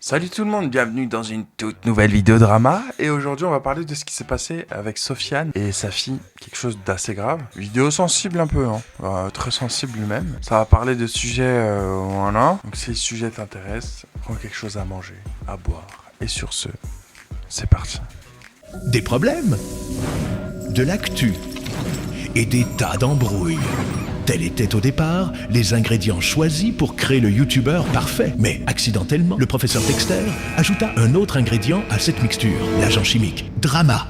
Salut tout le monde, bienvenue dans une toute nouvelle vidéo drama. Et aujourd'hui on va parler de ce qui s'est passé avec Sofiane et sa fille, quelque chose d'assez grave. Vidéo sensible un peu, très sensible même. Ça va parler de sujets, voilà. Donc si le sujet t'intéresse, prends quelque chose à manger, à boire. Et sur ce, c'est parti. Des problèmes, de l'actu et des tas d'embrouilles. Tels étaient au départ les ingrédients choisis pour créer le youtubeur parfait. Mais accidentellement, le professeur Dexter ajouta un autre ingrédient à cette mixture, l'agent chimique, drama.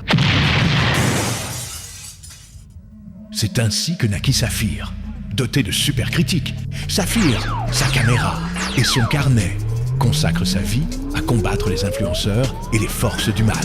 C'est ainsi que naquit Saphir. Doté de super critiques, Saphir, sa caméra et son carnet consacre sa vie à combattre les influenceurs et les forces du mal.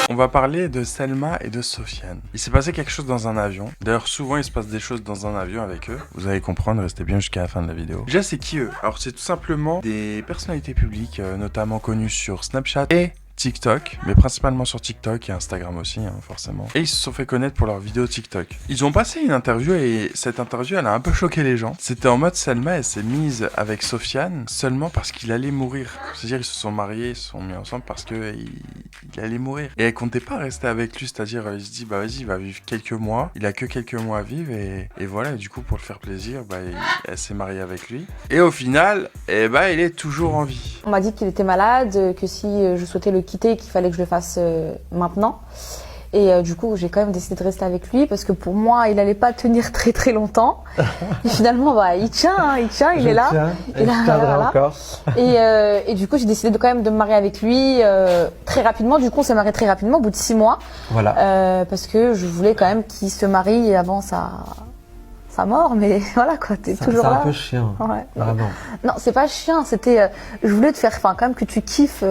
On va parler de Selma et de Sofiane. Il s'est passé quelque chose dans un avion. D'ailleurs, souvent, il se passe des choses dans un avion avec eux. Vous allez comprendre, restez bien jusqu'à la fin de la vidéo. Déjà, c'est qui eux? Alors, c'est tout simplement des personnalités publiques, notamment connues sur Snapchat et TikTok, mais principalement sur TikTok et Instagram aussi, forcément. Et ils se sont fait connaître pour leurs vidéos TikTok. Ils ont passé une interview et cette interview, elle a un peu choqué les gens. C'était en mode Selma, elle s'est mise avec Sofiane seulement parce qu'il allait mourir. C'est-à-dire, ils se sont mariés, ils se sont mis ensemble parce que il allait mourir. Et elle comptait pas rester avec lui, c'est-à-dire, il se dit, bah vas-y, il va vivre quelques mois. Il a que quelques mois à vivre et voilà. Et du coup, pour le faire plaisir, elle s'est mariée avec lui. Et au final, il est toujours en vie. On m'a dit qu'il était malade, que si je souhaitais le quitter, qu'il fallait que je le fasse maintenant. Et du coup, j'ai quand même décidé de rester avec lui parce que pour moi, il allait pas tenir très très longtemps. Et finalement, il tient, il est là. Il tiendra encore. Et du coup, j'ai décidé quand même de me marier avec lui très rapidement. Du coup, on s'est marié très rapidement, au bout de 6 mois. Voilà. Parce que je voulais quand même qu'il se marie avant sa mort, mais voilà quoi, t'es toujours là. C'est un peu chiant, ouais. Vraiment. Non, c'est pas chiant, c'était, je voulais te faire, quand même que tu kiffes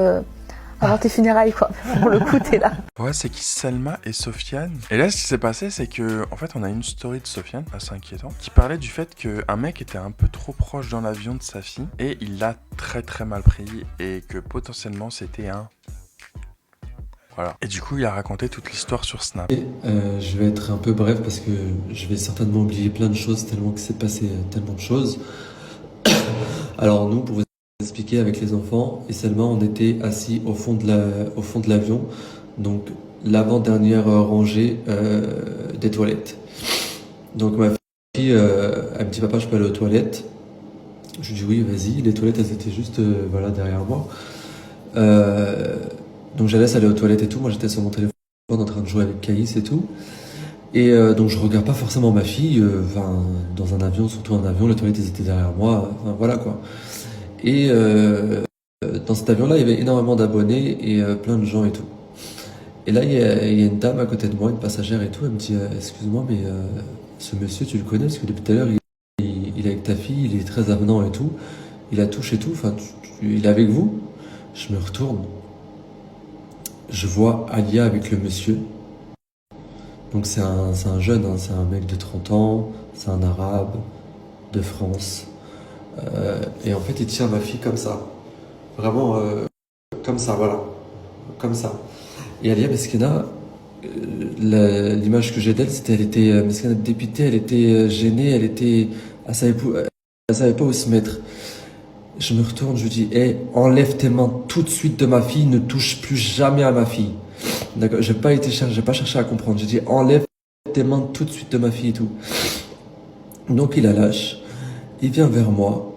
avant tes funérailles quoi. Pour le coup, t'es là. Ouais, c'est qui Selma et Sofiane. Et là, ce qui s'est passé, c'est que, en fait, on a une story de Sofiane, assez inquiétante, qui parlait du fait qu'un mec était un peu trop proche dans l'avion de sa fille, et il l'a très très mal pris, et que potentiellement c'était un... Voilà. Et du coup, il a raconté toute l'histoire sur Snap. Je vais être un peu bref parce que je vais certainement oublier plein de choses tellement que c'est passé tellement de choses. Alors nous, pour vous expliquer, avec les enfants et Selma, on était assis au fond de l'avion, donc l'avant-dernière rangée des toilettes. Donc ma fille, elle me dit papa, je peux aller aux toilettes? Je lui dis oui, vas-y. Les toilettes, elles étaient juste voilà derrière moi. Donc je la laisse aller aux toilettes et tout. Moi j'étais sur mon téléphone en train de jouer avec Caïs et tout. Et donc je regarde pas forcément ma fille. Dans un avion, surtout un avion, les toilettes elles étaient derrière moi. Enfin voilà quoi. Et dans cet avion-là, il y avait énormément d'abonnés et plein de gens et tout. Et là, il y a une dame à côté de moi, une passagère et tout. Elle me dit excuse-moi, mais ce monsieur, tu le connais? Parce que depuis tout à l'heure, il est avec ta fille, il est très avenant et tout. Il la touche et tout. Enfin, il est avec vous? Je me retourne. Je vois Alia avec le monsieur. Donc c'est un jeune, c'est un mec de 30 ans, c'est un arabe de France. Et en fait, il tient ma fille comme ça. Vraiment comme ça, voilà. Comme ça. Et Alia Meskena, l'image que j'ai d'elle, c'était elle était Meskena dépitée, elle était gênée, elle savait pas où se mettre. Je me retourne, je lui dis, enlève tes mains tout de suite de ma fille, ne touche plus jamais à ma fille. D'accord, j'ai pas cherché à comprendre. J'ai dit, enlève tes mains tout de suite de ma fille et tout. Donc il la lâche, il vient vers moi,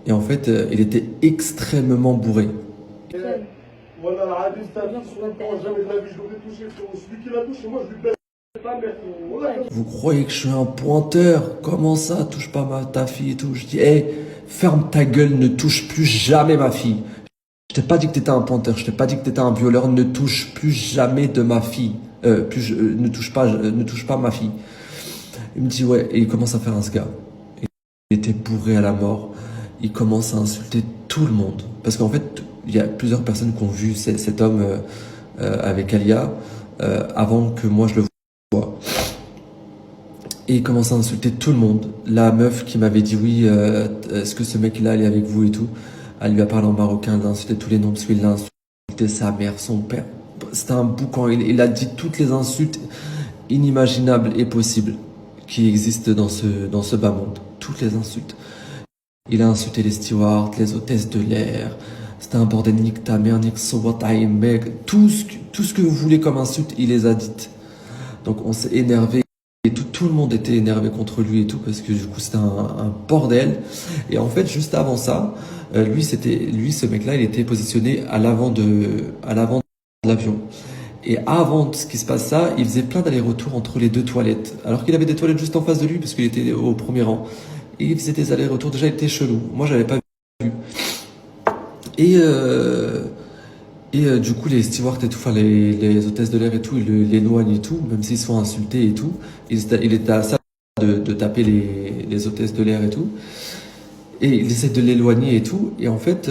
et en fait, il était extrêmement bourré. Vous croyez que je suis un pointeur? Comment ça, touche pas ta fille et tout? Je dis, ferme ta gueule, ne touche plus jamais ma fille. Je t'ai pas dit que t'étais un pointeur, je t'ai pas dit que t'étais un violeur, ne touche plus jamais de ma fille. Ne touche pas ma fille. Il me dit ouais, et il commence à faire un sgars. Il était bourré à la mort. Il commence à insulter tout le monde. Parce qu'en fait, il y a plusieurs personnes qui ont vu cet homme avec Alia avant que moi je le voie. Et il commence à insulter tout le monde. La meuf qui m'avait dit oui, est-ce que ce mec-là est avec vous et tout, elle lui a parlé en marocain, il a insulté tous les noms parce qu'il l'a insulté sa mère, son père. C'était un boucan, il a dit toutes les insultes. inimaginables et possibles qui existent dans ce bas monde. Toutes les insultes. Il a insulté les stewards, les hôtesses de l'air. C'était un bordel, nique ta mère, nique mec. Tout ce que vous voulez comme insulte, il les a dites. Donc on s'est énervé. Et tout le monde était énervé contre lui et tout, parce que du coup c'était un bordel. Et en fait, juste avant ça, ce mec-là, il était positionné à l'avant de l'avion. Et avant ce qui se passe ça, il faisait plein d'allers-retours entre les deux toilettes. Alors qu'il avait des toilettes juste en face de lui, parce qu'il était au premier rang. Et il faisait des allers-retours. Déjà, il était chelou. Moi, j'avais pas vu. Et du coup, les stewards et tout, enfin les hôtesses de l'air et tout, ils l'éloignent et tout, même s'ils se font insulter et tout. Il était à ça de taper les hôtesses de l'air et tout. Et il essaie de l'éloigner et tout. Et en fait,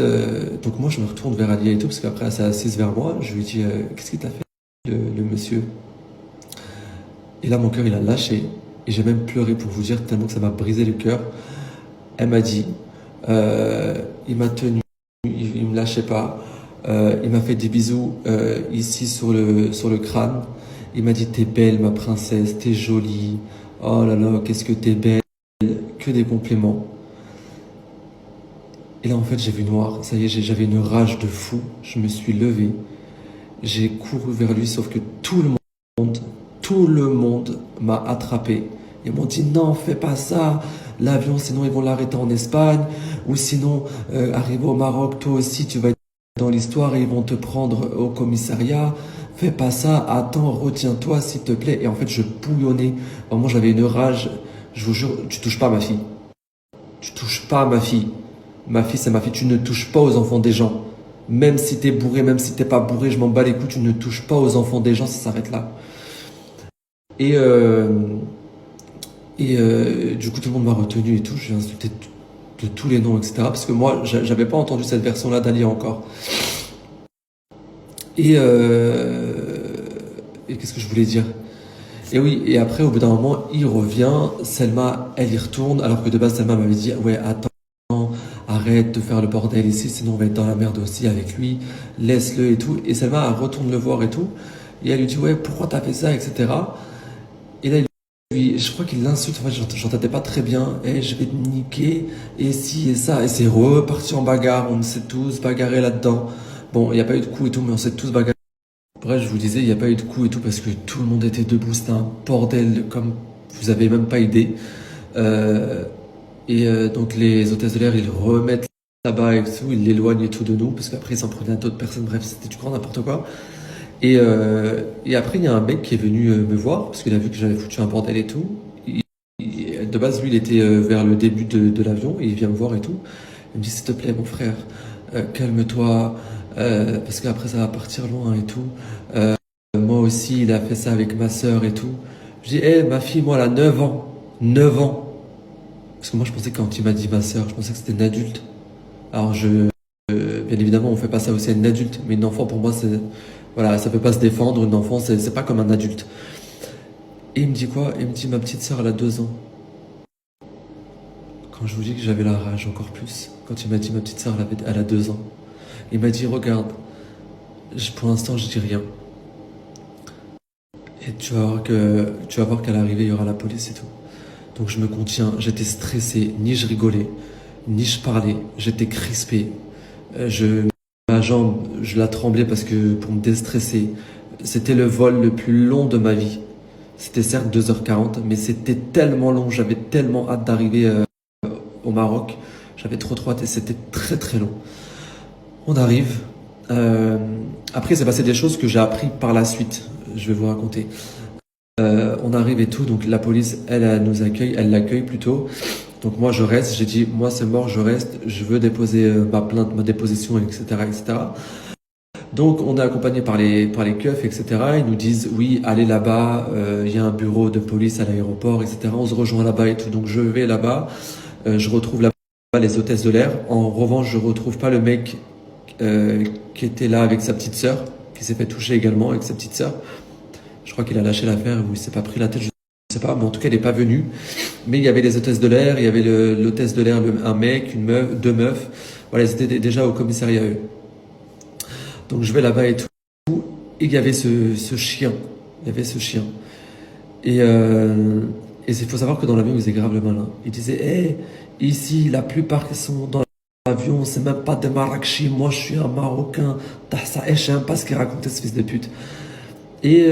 donc moi, je me retourne vers Alia et tout, parce qu'après, elle s'est assise vers moi. Je lui dis, qu'est-ce qu'il t'a fait, le monsieur? Et là, mon cœur, il a lâché. Et j'ai même pleuré pour vous dire, tellement que ça m'a brisé le cœur. Elle m'a dit, il m'a tenu, il me lâchait pas. Il m'a fait des bisous ici sur le crâne. Il m'a dit, t'es belle ma princesse, t'es jolie. Oh là là, qu'est-ce que t'es belle. Que des compliments. Et là en fait j'ai vu noir. Ça y est, j'avais une rage de fou. Je me suis levé. J'ai couru vers lui, sauf que tout le monde m'a attrapé. Ils m'ont dit, non, fais pas ça. L'avion, sinon ils vont l'arrêter en Espagne. Ou sinon, arrivé au Maroc, toi aussi tu vas être dans l'histoire et ils vont te prendre au commissariat. Fais pas ça, attends, retiens-toi s'il te plaît. Et en fait je bouillonnais. Vraiment j'avais une rage. Je vous jure, tu touches pas à ma fille. Tu touches pas à ma fille. Ma fille c'est ma fille, tu ne touches pas aux enfants des gens. Même si t'es bourré, même si t'es pas bourré, je m'en bats les couilles, tu ne touches pas aux enfants des gens, ça s'arrête là. Et du coup tout le monde m'a retenu et tout, j'ai insulté de tous les noms, etc. Parce que moi, j'avais pas entendu cette version-là d'Alia encore. Et qu'est-ce que je voulais dire? Et oui, et après, au bout d'un moment, il revient, Selma, elle y retourne, alors que de base, Selma m'avait dit, ouais, attends, arrête de faire le bordel ici, sinon on va être dans la merde aussi avec lui, laisse-le et tout. Et Selma, elle retourne le voir et tout, et elle lui dit, ouais, pourquoi t'as fait ça, etc. Et là, je crois qu'il l'insulte, en fait, j'entendais pas très bien, hey, je vais te niquer, et si, et ça, et c'est reparti en bagarre, on s'est tous bagarrés là-dedans. Bon, il n'y a pas eu de coups et tout, mais on s'est tous bagarrés. Bref, je vous disais, il n'y a pas eu de coups et tout, parce que tout le monde était debout, c'était un bordel, comme vous avez même pas idée. Donc les hôtesses de l'air, ils remettent là-bas et tout, ils l'éloignent et tout de nous, parce qu'après ils s'en prenaient à d'autres personnes, bref, c'était du grand n'importe quoi. Et après, il y a un mec qui est venu me voir, parce qu'il a vu que j'avais foutu un bordel et tout. De base, lui, il était vers le début de l'avion, et il vient me voir et tout. Il me dit, s'il te plaît, mon frère, calme-toi, parce qu'après, ça va partir loin et tout. Moi aussi, il a fait ça avec ma sœur et tout. Je dis, hé, ma fille, moi, elle a 9 ans. 9 ans. Parce que moi, je pensais que quand il m'a dit ma sœur, je pensais que c'était une adulte. Alors, bien évidemment, on fait pas ça aussi à une adulte, mais une enfant, pour moi, c'est... Voilà, ça peut pas se défendre, une enfant, c'est pas comme un adulte. Et il me dit quoi? Il me dit, ma petite sœur, elle a 2 ans. Quand je vous dis que j'avais la rage encore plus, quand il m'a dit, ma petite sœur, elle a 2 ans. Il m'a dit, regarde, pour l'instant, je dis rien. Et tu vas voir qu'à l'arrivée, il y aura la police et tout. Donc je me contiens, j'étais stressé, ni je rigolais, ni je parlais, j'étais crispé. Ma jambe, je la tremblais parce que pour me déstresser, c'était le vol le plus long de ma vie. C'était certes 2h40, mais c'était tellement long, j'avais tellement hâte d'arriver au Maroc. J'avais trop hâte et c'était très très long. On arrive. Après, il s'est passé des choses que j'ai appris par la suite. Je vais vous raconter. On arrive et tout, donc la police, elle nous accueille, elle l'accueille plutôt. Donc moi je reste, j'ai dit, moi c'est mort, je reste, je veux déposer ma plainte, ma déposition, etc., etc. Donc on est accompagné par les keufs, etc. Ils nous disent, oui, allez là-bas, il y a un bureau de police à l'aéroport, etc. On se rejoint là-bas et tout. Donc je vais là-bas, je retrouve là-bas les hôtesses de l'air. En revanche, je retrouve pas le mec qui était là avec sa petite sœur, qui s'est fait toucher également avec sa petite sœur. Je crois qu'il a lâché l'affaire ou il s'est pas pris la tête, je sais pas, mais en tout cas il n'est pas venu. Mais il y avait les hôtesses de l'air, il y avait l'hôtesse de l'air, un mec, une meuf, 2 meufs. Voilà, ils étaient déjà au commissariat eux. Donc je vais là-bas et tout. Et il y avait ce chien. Il y avait ce chien. Et il faut savoir que dans l'avion, il faisait grave le malin. Il disait, hey, ici, la plupart qui sont dans l'avion, c'est même pas des Marrakechis, moi je suis un Marocain. Ça, je sais même pas ce qu'il racontait, ce fils de pute. Et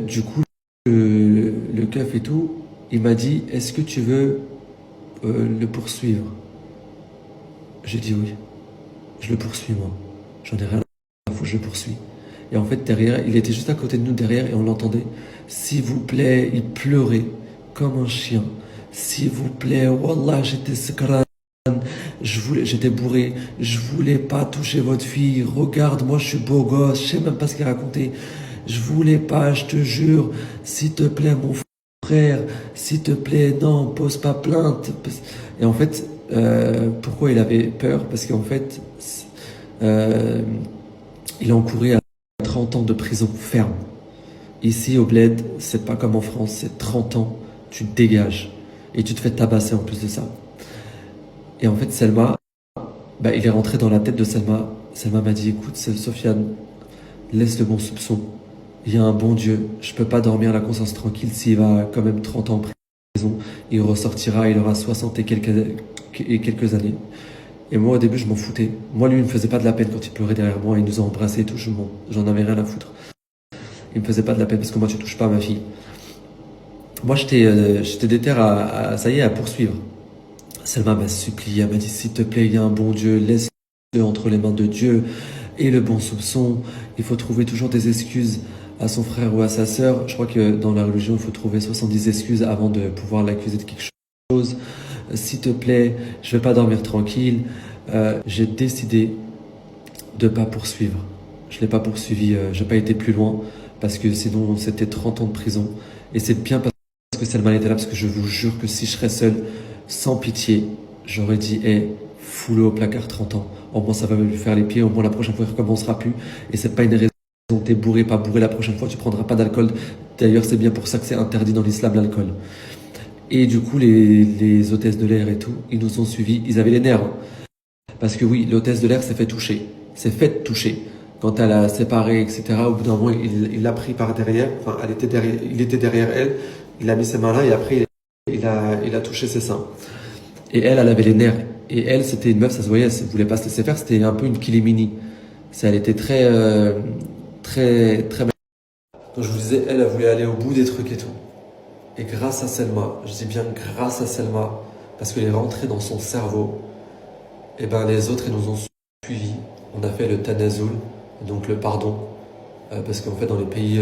du coup, le keuf et tout, il m'a dit, est-ce que tu veux le poursuivre? J'ai dit oui. Je le poursuis, moi. J'en ai rien à foutre, je le poursuis. Et en fait, derrière, il était juste à côté de nous, derrière, et on l'entendait. S'il vous plaît, il pleurait comme un chien. S'il vous plaît, wallah, j'étais sakran. J'étais bourré. Je voulais pas toucher votre fille. Regarde, moi, je suis beau gosse. Je sais même pas ce qu'il racontait. Je voulais pas, je te jure. S'il te plaît, mon frère. S'il te plaît, non, pose pas plainte. Et en fait, pourquoi il avait peur? Parce qu'en fait, il a encouru à 30 ans de prison ferme. Ici, au Bled, c'est pas comme en France, c'est 30 ans, tu te dégages. Et tu te fais tabasser en plus de ça. Et en fait, Selma, il est rentré dans la tête de Selma. Selma m'a dit, écoute, Sofiane, laisse le bon soupçon. Il y a un bon Dieu. Je peux pas dormir la conscience tranquille s'il va quand même 30 ans en prison. Il ressortira, il aura 60 et quelques années. Et moi, au début, je m'en foutais. Moi, lui, il me faisait pas de la peine quand il pleurait derrière moi. Il nous a embrassés et tout. J'en avais rien à foutre. Il me faisait pas de la peine parce que moi, tu touches pas à ma fille. Moi, j'étais déter ça y est, à poursuivre. Selma m'a supplié. Elle m'a dit, s'il te plaît, il y a un bon Dieu. Laisse-le entre les mains de Dieu et le bon soupçon. Il faut trouver toujours des excuses à son frère ou à sa sœur. Je crois que dans la religion, il faut trouver 70 excuses avant de pouvoir l'accuser de quelque chose. S'il te plaît, je vais pas dormir tranquille. J'ai décidé de pas poursuivre. Je l'ai pas poursuivi, j'ai pas été plus loin parce que sinon c'était 30 ans de prison. Et c'est bien parce que Selma était là, parce que je vous jure que si je serais seul, sans pitié, j'aurais dit, fous-le au placard 30 ans. Au moins ça va lui faire les pieds, au moins la prochaine fois il recommencera plus. Et c'est pas une raison, t'es bourré, pas bourré, la prochaine fois tu prendras pas d'alcool. D'ailleurs c'est bien pour ça que c'est interdit dans l'islam l'alcool. Et du coup, les hôtesses de l'air et tout, ils nous ont suivis. Ils avaient les nerfs. Hein. Parce que oui, l'hôtesse de l'air s'est fait toucher. S'est fait toucher. Quand elle a séparé, etc., au bout d'un moment, il l'a pris par derrière. Enfin, il était derrière elle. Il a mis ses mains là et après, il a touché ses seins. Et elle avait les nerfs. Et elle, c'était une meuf, ça se voyait, elle ne voulait pas se laisser faire. C'était un peu une kilimini. Elle était très, très, très... Donc je vous disais, elle voulait aller au bout des trucs et tout. Et grâce à Selma, je dis bien grâce à Selma, parce qu'elle est rentrée dans son cerveau, et les autres, ils nous ont suivis. On a fait le tanazoul, donc le pardon, parce qu'en fait, dans les pays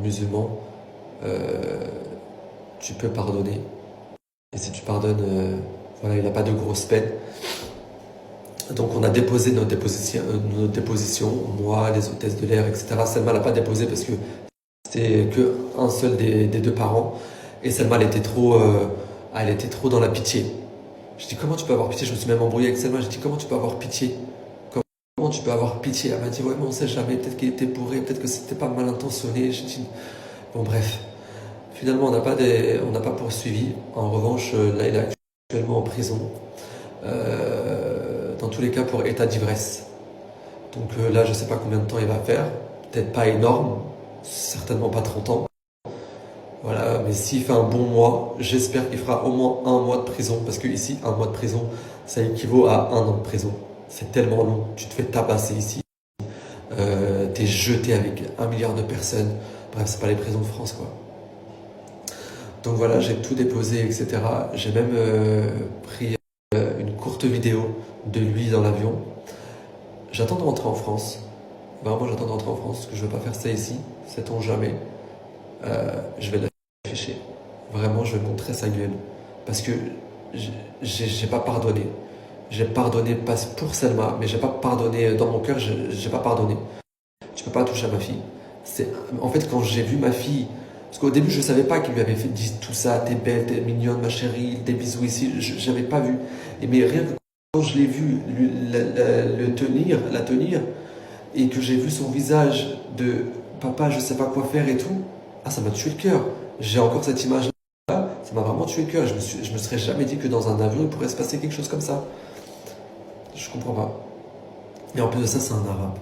musulmans, tu peux pardonner. Et si tu pardonnes, voilà, il n'y a pas de grosse peine. Donc on a déposé nos dépositions, moi, les hôtesses de l'air, etc. Selma l'a pas déposé parce que c'était qu'un seul des deux parents. Et Selma, elle était trop dans la pitié. Je dis, comment tu peux avoir pitié? Je me suis même embrouillé avec Selma. Je dis, comment tu peux avoir pitié? Comment tu peux avoir pitié? Elle m'a dit, ouais, mais on sait jamais. Peut-être qu'il était bourré, peut-être que c'était pas mal intentionné. Je dis, bon, bref. Finalement, on n'a pas poursuivi. En revanche, là, il est actuellement en prison. Dans tous les cas, pour état d'ivresse. Donc là, je sais pas combien de temps il va faire. Peut-être pas énorme. Certainement pas 30 ans. Voilà, mais s'il fait un bon mois, j'espère qu'il fera au moins 1 mois de prison. Parce que ici, 1 mois de prison, ça équivaut à 1 an de prison. C'est tellement long. Tu te fais tabasser ici. T'es jeté avec 1 milliard de personnes. Bref, c'est pas les prisons de France, quoi. Donc voilà, j'ai tout déposé, etc. J'ai même pris une courte vidéo de lui dans l'avion. J'attends de rentrer en France. Vraiment, j'attends de rentrer en France, parce que je ne veux pas faire ça ici. Sait-on jamais. Je vais l'afficher. Vraiment, je vais montrer sa gueule. Parce que j'ai pas pardonné. J'ai pardonné pas pour Selma, mais j'ai pas pardonné dans mon cœur, j'ai pas pardonné. Tu peux pas toucher à ma fille. En fait, quand j'ai vu ma fille, parce qu'au début, je savais pas qu'il lui avait fait dire tout ça, t'es belle, t'es mignonne, ma chérie, des bisous ici, j'avais pas vu. Mais rien que quand je l'ai vu la tenir, et que j'ai vu son visage de papa, je sais pas quoi faire et tout, ça m'a tué le cœur. J'ai encore cette image-là, ça m'a vraiment tué le cœur. Je me serais jamais dit que dans un avion, il pourrait se passer quelque chose comme ça. Je comprends pas. Et en plus de ça, c'est un arabe.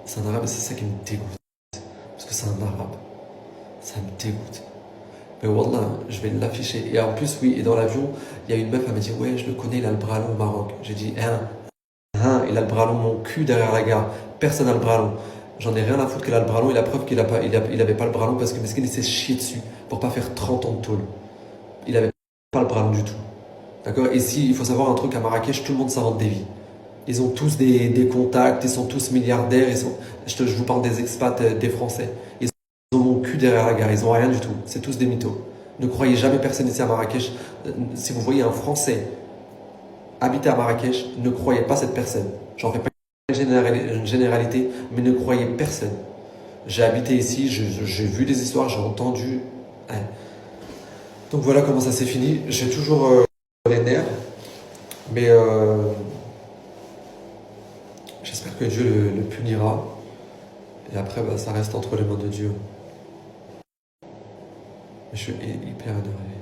C'est un arabe et c'est ça qui me dégoûte. Parce que c'est un arabe. Ça me dégoûte. Mais wallah, je vais l'afficher. Et en plus, oui, et dans l'avion, il y a une meuf, elle m'a dit, ouais, je le connais, il a le bras long au Maroc. J'ai dit, il a le bras long, mon cul derrière la gare. Personne n'a le bras long. J'en ai rien à foutre qu'il a le bras long. Et la preuve qu'il avait pas le bras long parce que Meskin, il s'est chié dessus pour pas faire 30 ans de tôle. Il avait pas le bras long du tout. D'accord? Et si, il faut savoir un truc, à Marrakech, tout le monde s'invente des vies. Ils ont tous des contacts, ils sont tous milliardaires. Je vous parle des expats, des Français. Ils ont mon cul derrière la gare, ils ont rien du tout. C'est tous des mythos. Ne croyez jamais personne ici à Marrakech. Si vous voyez un Français habiter à Marrakech, ne croyez pas cette personne. J'en fais pas une généralité, mais ne croyez personne. J'ai habité ici, j'ai vu des histoires, j'ai entendu. Ouais. Donc voilà comment ça s'est fini. J'ai toujours les nerfs, mais j'espère que Dieu le punira. Et après, bah, ça reste entre les mains de Dieu. Je suis hyper énervé.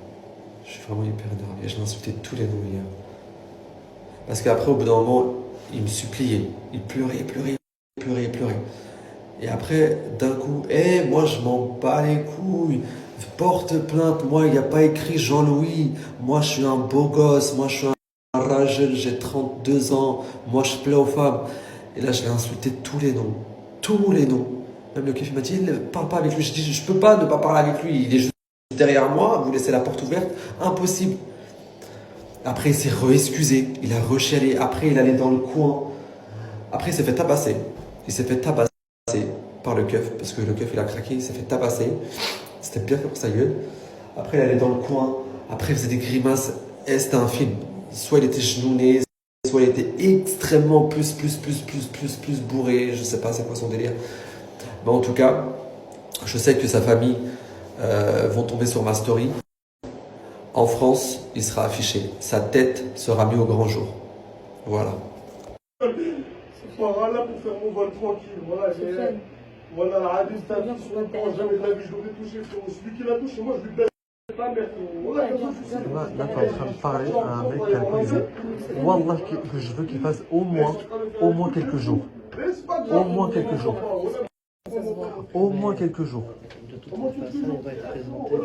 Je suis vraiment hyper énervé. Je l'insultais tous les noms hier. Parce qu'après, au bout d'un moment, il me suppliait. Il pleurait, pleurait, pleurait, pleurait. Et après, d'un coup, moi je m'en bats les couilles. Porte plainte. Moi, il n'y a pas écrit Jean-Louis. Moi, je suis un beau gosse. Moi, je suis un rageux. J'ai 32 ans. Moi, je plais aux femmes. Et là, je l'ai insulté tous les noms. Tous les noms. Même le kiff m'a dit, ne parle pas avec lui. Je dis, je peux pas ne pas parler avec lui. Il est juste derrière moi. Vous laissez la porte ouverte. Impossible. Après, il s'est re-excusé. Il a rechialé. Après, il allait dans le coin. Après, il s'est fait tabasser. Il s'est fait tabasser par le keuf. Parce que le keuf, il a craqué. Il s'est fait tabasser. C'était bien fait pour sa gueule. Après, il allait dans le coin. Après, il faisait des grimaces. Et c'était un film. Soit il était genouné, soit il était extrêmement plus bourré. Je sais pas c'est quoi son délire. Mais en tout cas, je sais que sa famille vont tomber sur ma story. En France, il sera affiché. Sa tête sera mise au grand jour. Voilà. C'est pas là pour faire mon vol tranquille. Voilà, la hadith, t'as vu sur le plan, jamais de la vie, je l'aurais touché, frérot. Celui qui l'a touché, moi, je lui baisse pas, merde. Voilà, Là, t'es en train de parler à un mec qui est alcoolisé. Wallah, que je veux qu'il fasse au moins quelques jours. Au moins quelques jours. Au moins quelques jours. De toute façon, on va être présenté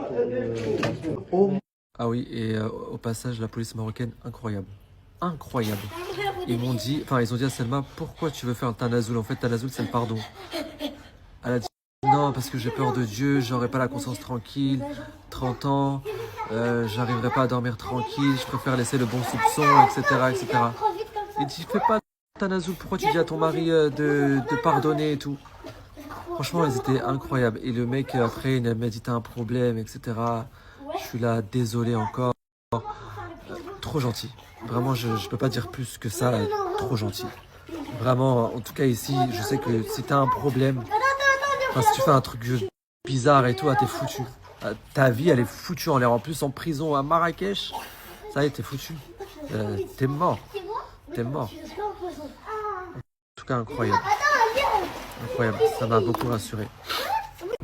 pour... Ah oui, et au passage, la police marocaine, incroyable. Incroyable. Ils ont dit à Selma, pourquoi tu veux faire un tanazoul? En fait, tanazoul, c'est le pardon. Elle a dit, non, parce que j'ai peur de Dieu, j'aurai pas la conscience tranquille, 30 ans, j'arriverai pas à dormir tranquille, je préfère laisser le bon soupçon, etc., etc. Il dit, fais pas tanazoul, pourquoi tu dis à ton mari de pardonner et tout? Franchement, ils étaient incroyables. Et le mec, après, il m'a dit, t'as un problème, etc. Je suis là, désolé encore. Trop gentil. Vraiment, je peux pas dire plus que ça. Trop gentil. Vraiment, en tout cas ici, je sais que si t'as un problème, si tu fais un truc bizarre et tout, t'es foutu. Ta vie, elle est foutue en l'air. En plus, en prison à Marrakech, ça y est, t'es foutu. T'es mort. T'es mort. En tout cas, incroyable. Incroyable. Ça m'a beaucoup rassuré.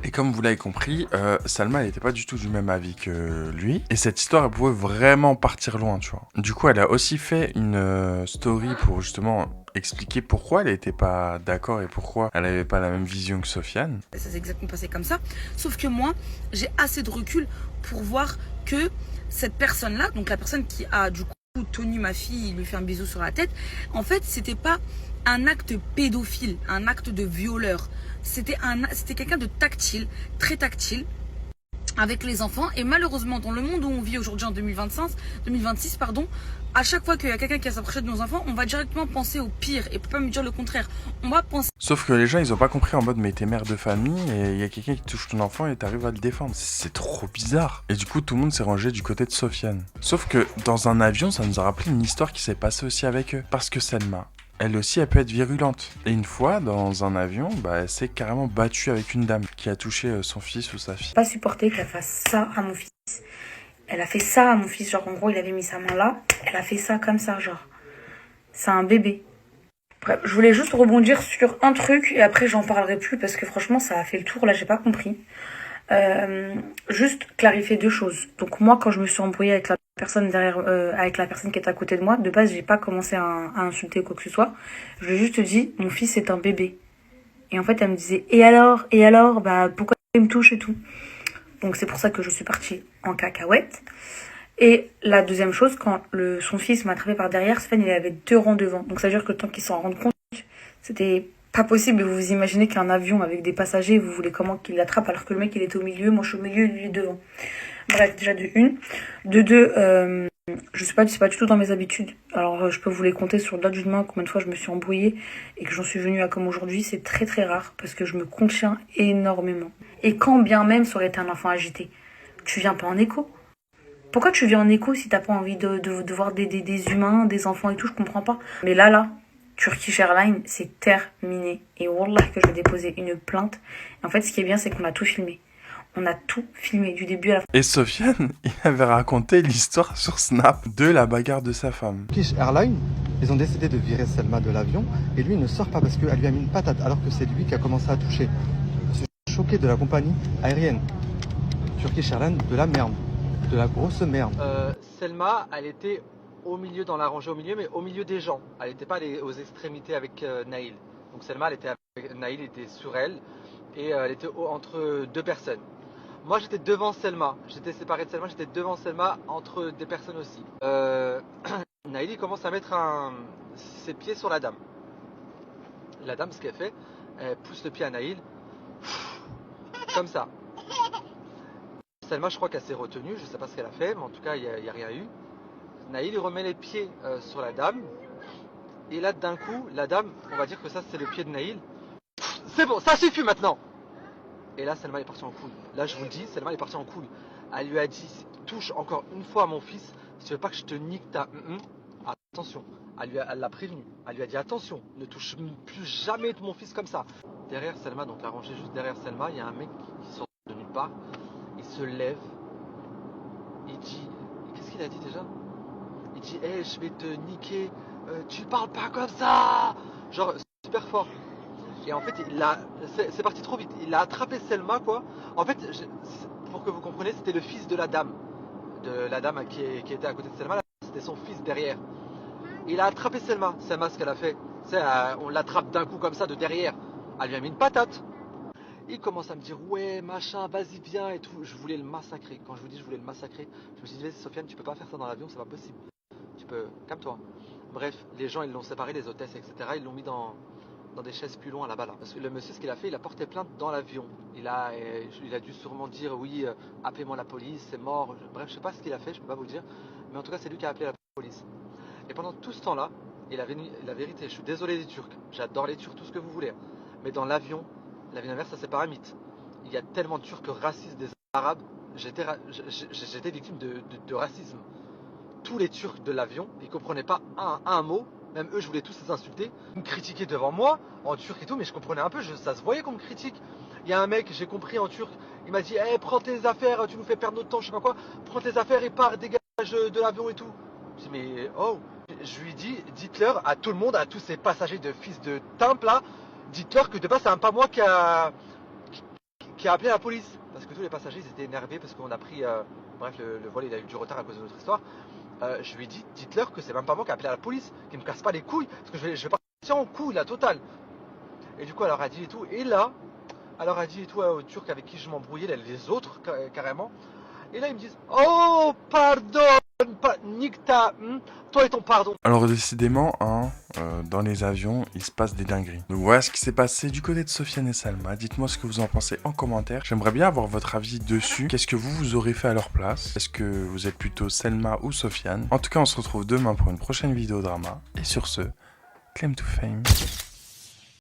Et comme vous l'avez compris, Salma, elle n'était pas du tout du même avis que lui. Et cette histoire, elle pouvait vraiment partir loin, tu vois. Du coup, elle a aussi fait une story pour justement expliquer pourquoi elle n'était pas d'accord et pourquoi elle n'avait pas la même vision que Sofiane. Ça s'est exactement passé comme ça. Sauf que moi, j'ai assez de recul pour voir que cette personne-là, donc la personne qui a du coup tenu ma fille, lui fait un bisou sur la tête, en fait, c'était pas un acte pédophile, un acte de violeur. C'était quelqu'un de tactile, très tactile, avec les enfants. Et malheureusement, dans le monde où on vit aujourd'hui en 2026, à chaque fois qu'il y a quelqu'un qui va s'approcher de nos enfants, on va directement penser au pire. Et pour pas me dire le contraire, on va penser... Sauf que les gens, ils ont pas compris en mode, mais t'es mère de famille et il y a quelqu'un qui touche ton enfant et t'arrives à le défendre. C'est trop bizarre. Et du coup, tout le monde s'est rangé du côté de Sofiane. Sauf que dans un avion, ça nous a rappelé une histoire qui s'est passée aussi avec eux. Parce que Selma, elle aussi, elle peut être virulente. Et une fois, dans un avion, elle s'est carrément battue avec une dame qui a touché son fils ou sa fille. Pas supporter qu'elle fasse ça à mon fils. Elle a fait ça à mon fils, genre en gros, il avait mis sa main là. Elle a fait ça comme ça, genre. C'est un bébé. Bref, je voulais juste rebondir sur un truc et après j'en parlerai plus parce que franchement, ça a fait le tour, là, j'ai pas compris. Juste clarifier deux choses. Donc moi, quand je me suis embrouillée avec la personne avec la personne qui est à côté de moi, de base, j'ai pas commencé à insulter quoi que ce soit. Je lui ai juste dit, mon fils est un bébé. Et en fait, elle me disait, et alors, bah, pourquoi il me touche et tout. Donc c'est pour ça que je suis partie en cacahuète. Et la deuxième chose, quand son fils m'a attrapé par derrière, Sven, il avait 2 rangs devant. Donc ça veut dire que le temps qu'il s'en rende compte, c'était pas possible. Vous vous imaginez qu'un avion avec des passagers, vous voulez comment qu'il l'attrape alors que le mec il était au milieu, moi je suis au milieu, lui il est devant. Bref, déjà de 1. De 2, je sais pas, c'est pas du tout dans mes habitudes. Alors je peux vous les compter sur le doigt d'une main combien de fois je me suis embrouillée et que j'en suis venue à comme aujourd'hui. C'est très très rare parce que je me contiens énormément. Et quand bien même ça aurait été un enfant agité, tu viens pas en écho. Pourquoi tu viens en écho si t'as pas envie de voir des humains, des enfants et tout, je comprends pas. Mais là, Turkish Airlines, c'est terminé. Et wallah que je vais déposer une plainte. Et en fait, ce qui est bien, c'est qu'on a tout filmé. On a tout filmé du début à la fin. Et Sofiane, il avait raconté l'histoire sur Snap de la bagarre de sa femme. Turkish Airlines, ils ont décidé de virer Selma de l'avion et lui il ne sort pas parce qu'elle lui a mis une patate alors que c'est lui qui a commencé à toucher. Je suis choqué de la compagnie aérienne. Turkish Airlines, de la merde. De la grosse merde. Selma, elle était au milieu, dans la rangée au milieu, mais au milieu des gens. Elle n'était pas aux extrémités avec Naïl. Donc Selma, elle était avec Naïl, était sur elle et elle était entre 2 personnes. Moi, j'étais devant Selma. J'étais séparé de Selma, j'étais devant Selma entre des personnes aussi. Naïl, il commence à mettre ses pieds sur la dame. La dame, ce qu'elle fait, elle pousse le pied à Naïl, comme ça. Selma, je crois qu'elle s'est retenue, je ne sais pas ce qu'elle a fait, mais en tout cas, il n'y a rien eu. Naïl, il remet les pieds sur la dame. Et là, d'un coup, la dame, on va dire que ça, c'est le pied de Naïl. C'est bon, ça suffit maintenant. Et là, Selma est partie en couille. Là, je vous le dis, Selma est partie en couille. Elle lui a dit, touche encore une fois à mon fils, si tu veux pas que je te nique ta... Attention, elle l'a prévenu. Elle lui a dit, attention, ne touche plus jamais mon fils comme ça. Derrière Selma, donc la rangée juste derrière Selma, il y a un mec qui sort de nulle part. Il se lève, il dit, qu'est-ce qu'il a dit déjà? Il dit, hey, je vais te niquer, tu parles pas comme ça, genre super fort. Et en fait, c'est parti trop vite, il a attrapé Selma quoi. En fait, pour que vous compreniez, c'était le fils de la dame qui était à côté de Selma, c'était son fils derrière. Il a attrapé Selma, ce qu'elle a fait, on l'attrape d'un coup comme ça de derrière, elle lui a mis une patate. Il commence à me dire ouais machin vas-y viens et tout. Je voulais le massacrer. Quand je vous dis je voulais le massacrer, je me suis dit vas-y Sofiane, tu peux pas faire ça dans l'avion, c'est pas possible. Tu peux, calme-toi. Bref, les gens ils l'ont séparé, les hôtesses etc. Ils l'ont mis dans des chaises plus loin là-bas là. Parce que le monsieur ce qu'il a fait, il a porté plainte dans l'avion. Il a dû sûrement dire oui appelez-moi la police, c'est mort. Bref je sais pas ce qu'il a fait, je peux pas vous le dire. Mais en tout cas c'est lui qui a appelé la police. Et pendant tout ce temps-là, et la vérité, je suis désolé des Turcs, j'adore les Turcs, tout ce que vous voulez. Mais dans l'avion, la vie inverse, ça c'est pas un mythe. Il y a tellement de Turcs racistes des Arabes. J'étais victime de racisme. Tous les Turcs de l'avion, ils comprenaient pas un mot. Même eux, je voulais tous les insulter. Ils me critiquaient devant moi, en turc et tout, mais je comprenais un peu, ça se voyait qu'on me critique. Il y a un mec, j'ai compris en turc, il m'a dit hey, prends tes affaires, tu nous fais perdre notre temps, je sais pas quoi. Prends tes affaires et pars, dégage de l'avion et tout. Je dis mais oh. Je lui dis, dites-leur à tout le monde, à tous ces passagers de fils de timpe là, dites-leur que de base c'est pas moi qui a appelé la police. Parce que tous les passagers ils étaient énervés parce qu'on a pris, bref le vol il a eu du retard à cause de notre histoire. Je lui ai dit, dites-leur que c'est même pas moi qui a appelé la police, qu'ils me cassent pas les couilles, parce que je vais partir en couille la totale. Et du coup elle leur a dit et tout, et là, elle leur a dit et tout aux Turcs avec qui je m'embrouillais, les autres carrément. Et là ils me disent, oh pardon, nique ta, toi et ton pardon. Alors décidément, dans les avions, il se passe des dingueries. Donc voilà ce qui s'est passé du côté de Sofiane et Selma. Dites-moi ce que vous en pensez en commentaire. J'aimerais bien avoir votre avis dessus. Qu'est-ce que vous aurez fait à leur place? Est-ce que vous êtes plutôt Selma ou Sofiane? En tout cas, on se retrouve demain pour une prochaine vidéo drama. Et sur ce, claim to fame.